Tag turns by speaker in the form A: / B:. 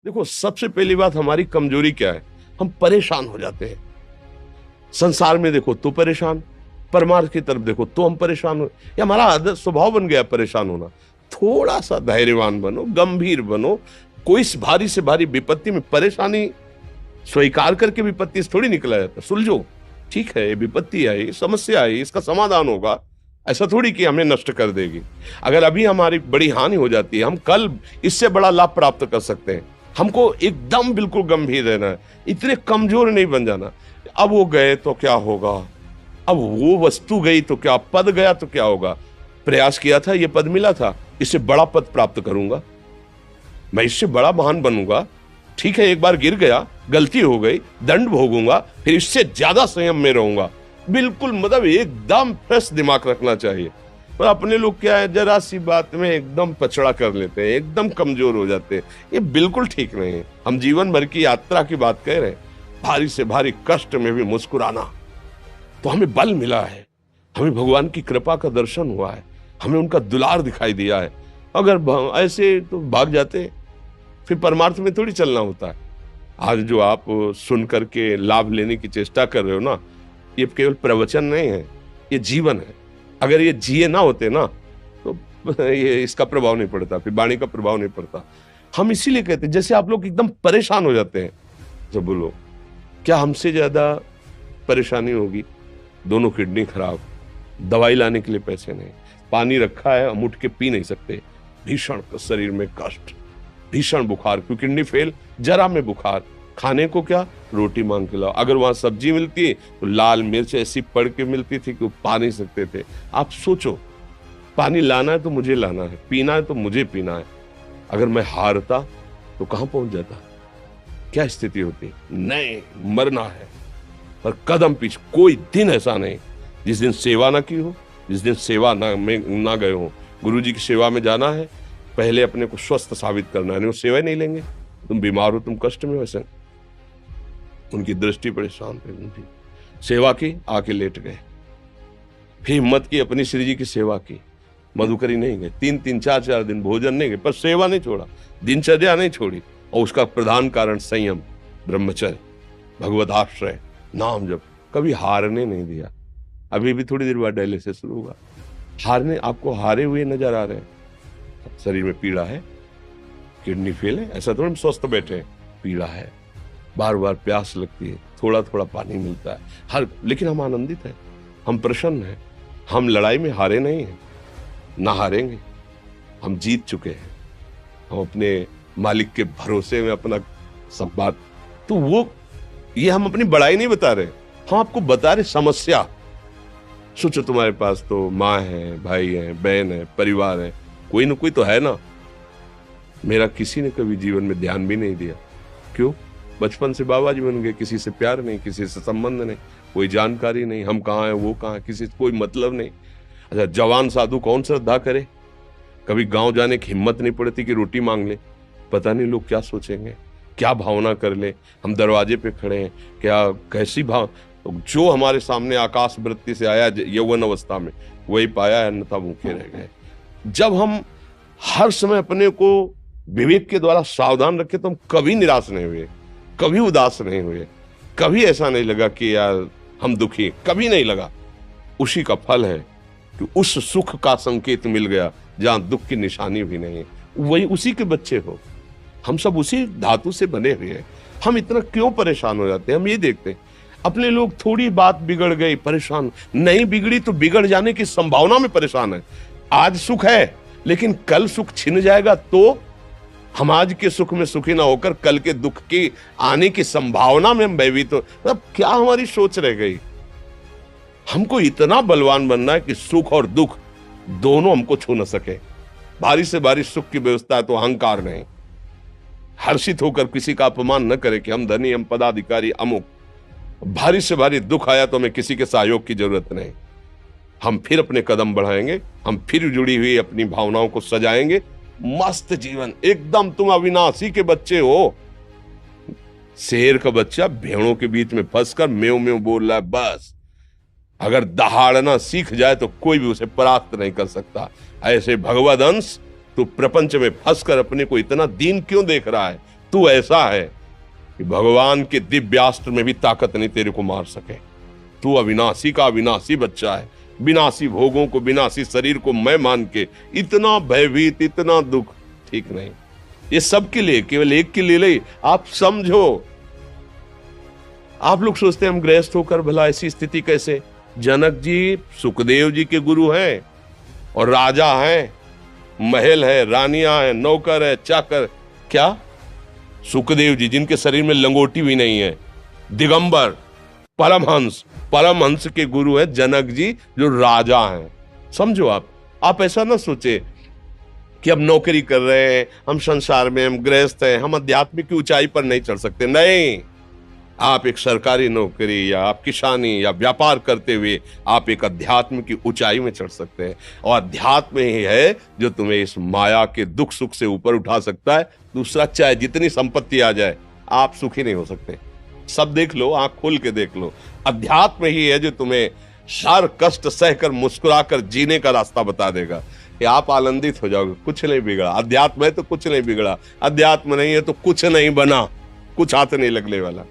A: देखो, सबसे पहली बात हमारी कमजोरी क्या है? हम परेशान हो जाते हैं। संसार में देखो तो परेशान, परमार्थ की तरफ देखो तो हम परेशान हो, ये हमारा आदत स्वभाव बन गया परेशान होना। थोड़ा सा धैर्यवान बनो, गंभीर बनो। कोई इस भारी से भारी विपत्ति में परेशानी स्वीकार करके विपत्ति से थोड़ी निकला जाता। सुलझो, ठीक है, विपत्ति आई, समस्या आई, इसका समाधान होगा। ऐसा थोड़ी कि हमें नष्ट कर देगी। अगर अभी हमारी बड़ी हानि हो जाती है, हम कल इससे बड़ा लाभ प्राप्त कर सकते हैं। हमको एकदम बिल्कुल गंभीर रहना है, इतने कमजोर नहीं बन जाना। अब वो गए तो क्या होगा, अब वो वस्तु गई तो क्या, पद गया तो क्या होगा। प्रयास किया था, ये पद मिला था, इससे बड़ा पद प्राप्त करूंगा, मैं इससे बड़ा महान बनूंगा। ठीक है, एक बार गिर गया, गलती हो गई, दंड भोगूंगा, फिर इससे ज्यादा संयम में रहूंगा। बिल्कुल मतलब एकदम फ्रेश दिमाग रखना चाहिए। पर अपने लोग क्या है, जरा सी बात में एकदम पचड़ा कर लेते हैं, एकदम कमजोर हो जाते हैं। ये बिल्कुल ठीक नहीं है। हम जीवन भर की यात्रा की बात कह रहे हैं, भारी से भारी कष्ट में भी मुस्कुराना, तो हमें बल मिला है, हमें भगवान की कृपा का दर्शन हुआ है, हमें उनका दुलार दिखाई दिया है। अगर ऐसे तो भाग जाते, फिर परमार्थ में थोड़ी चलना होता है। आज जो आप सुन करके लाभ लेने की चेष्टा कर रहे हो ना, ये केवल प्रवचन नहीं है, ये जीवन है। अगर ये जिए ना होते ना तो ये इसका प्रभाव नहीं पड़ता, फिर वाणी का प्रभाव नहीं पड़ता। हम इसीलिए कहते हैं, जैसे आप लोग एकदम परेशान हो जाते हैं, तो बोलो क्या हमसे ज्यादा परेशानी होगी? दोनों किडनी खराब, दवाई लाने के लिए पैसे नहीं, पानी रखा है हम उठ के पी नहीं सकते, भीषण शरीर में कष्ट, भीषण बुखार, क्योंकि किडनी फेल, जरा में बुखार, खाने को क्या, रोटी मांग के लाओ। अगर वहां सब्जी मिलती तो लाल मिर्च ऐसी पड़ के मिलती थी कि वो पा नहीं सकते थे। आप सोचो, पानी लाना है तो मुझे लाना है, पीना है तो मुझे पीना है। अगर मैं हारता तो कहां पहुंच जाता, क्या स्थिति होती? नहीं, मरना है। पर कदम पीछे, कोई दिन ऐसा नहीं जिस दिन सेवा ना की हो, जिस दिन सेवा ना गए हो। गुरु जी की सेवा में जाना है, पहले अपने को स्वस्थ साबित करना है, नहीं वो सेवा नहीं लेंगे। तुम बीमार हो, तुम कष्ट में, वैसे उनकी दृष्टि बड़ी शांत है, उनकी सेवा की, आके लेट गए। फिर हिम्मत की, अपनी श्री जी की सेवा की, मधुकरी नहीं गए, 3-3 4-4 दिन भोजन नहीं गए, पर सेवा नहीं छोड़ा, दिनचर्या नहीं छोड़ी। और उसका प्रधान कारण संयम, ब्रह्मचर्य, भगवत आश्रय, नाम जप, कभी हारने नहीं दिया। अभी भी थोड़ी देर बाद डायलिसिस शुरू होगा, हारने, आपको हारे हुए नजर आ रहे हैं। शरीर में पीड़ा है, किडनी फेल है, ऐसा थोड़ा हम स्वस्थ बैठे हैं, पीड़ा है, बार बार प्यास लगती है, थोड़ा थोड़ा पानी मिलता है हर, लेकिन हम आनंदित हैं, हम प्रसन्न हैं। हम लड़ाई में हारे नहीं हैं, ना हारेंगे, हम जीत चुके हैं। हम अपने मालिक के भरोसे में अपना सब बात, तो वो ये हम अपनी बड़ाई नहीं बता रहे, हम आपको बता रहे समस्या। सोचो, तुम्हारे पास तो माँ है, भाई है, बहन है, परिवार है, कोई ना कोई तो है ना। मेरा किसी ने कभी जीवन में ध्यान भी नहीं दिया, क्यों? बचपन से बाबा जी बन गए, किसी से प्यार नहीं, किसी से संबंध नहीं, कोई जानकारी नहीं, हम कहाँ हैं, वो कहाँ है, किसी से कोई मतलब नहीं। अच्छा, जवान साधु कौन श्रद्धा करे? कभी गांव जाने की हिम्मत नहीं पड़ती कि रोटी मांग ले, पता नहीं लोग क्या सोचेंगे, क्या भावना कर ले। हम दरवाजे पे खड़े हैं, क्या कैसी भाव, जो हमारे सामने आकाश वृत्ति से आया यौवन अवस्था में, वही पाया, अन्यथा भूखे रह गए। जब हम हर समय अपने को विवेक के द्वारा सावधान रखे, तो हम कभी निराश नहीं हुए, कभी उदास नहीं हुए, कभी ऐसा नहीं लगा कि यार हम दुखी, कभी नहीं लगा। उसी का फल है कि उस सुख का संकेत मिल गया जहां दुख की निशानी भी नहीं है, वही उसी के बच्चे हो। हम सब उसी धातु से बने हुए हैं। हम इतना क्यों परेशान हो जाते हैं? हम ये देखते हैं, अपने लोग थोड़ी बात बिगड़ गई परेशान, नहीं बिगड़ी तो बिगड़ जाने की संभावना में परेशान है। आज सुख है, लेकिन कल सुख छिन जाएगा, तो हम आज के सुख में सुखी ना होकर कल के दुख की आने की संभावना में हम भयभीत तो मतलब क्या हमारी सोच रह गई? हमको इतना बलवान बनना है कि सुख और दुख दोनों हमको छू न सके। भारी से भारी सुख की व्यवस्था है तो अहंकार नहीं, हर्षित होकर किसी का अपमान न करे कि हम धनी, हम पदाधिकारी, अमुक। भारी से भारी दुख आया तो हमें किसी के सहयोग की जरूरत नहीं, हम फिर अपने कदम बढ़ाएंगे, हम फिर जुड़ी हुई अपनी भावनाओं को सजाएंगे। मस्त जीवन एकदम, तुम अविनाशी के बच्चे हो। शेर का बच्चा भेड़ों के बीच में फंसकर म्यों म्यों बोल रहा है, बस अगर दहाड़ना सीख जाए तो कोई भी उसे परास्त नहीं कर सकता। ऐसे भगवद अंश, तू प्रपंच में फंसकर अपने को इतना दीन क्यों देख रहा है? तू ऐसा है कि भगवान के दिव्यास्त्र में भी ताकत नहीं तेरे को मार सके। तू अविनाशी का अविनाशी बच्चा है। विनाशी भोगों को, विनाशी शरीर को मैं मान के इतना भयभीत, इतना दुख ठीक नहीं। ये सबके लिए, केवल एक के लिए नहीं। आप समझो, आप लोग सोचते हैं हम गृहस्थ होकर भला ऐसी स्थिति कैसे? जनक जी सुखदेव जी के गुरु हैं और राजा हैं, महल है, रानियां हैं, नौकर है, चाकर। क्या सुखदेव जी जिनके शरीर में लंगोटी भी नहीं है, दिगंबर, परमहंस, परमहंस के गुरु है जनक जी जो राजा हैं। समझो, आप ऐसा ना सोचे कि हम नौकरी कर रहे हैं, हम संसार में, हम गृहस्थ हैं, हम आध्यात्मिक की ऊंचाई पर नहीं चढ़ सकते। नहीं, आप एक सरकारी नौकरी या आप किसानी या व्यापार करते हुए आप एक अध्यात्म की ऊंचाई में चढ़ सकते हैं। और अध्यात्म ही है जो तुम्हें इस माया के दुख सुख से ऊपर उठा सकता है। दूसरा, चाहे जितनी संपत्ति आ जाए, आप सुखी नहीं हो सकते। सब देख लो, आंख खोल के देख लो। अध्यात्म ही है जो तुम्हें हर कष्ट सहकर मुस्कुराकर जीने का रास्ता बता देगा कि आप आनंदित हो जाओगे। कुछ नहीं बिगड़ा। अध्यात्म है तो कुछ नहीं बिगड़ा, अध्यात्म नहीं है तो कुछ नहीं बना, कुछ हाथ नहीं लगने वाला।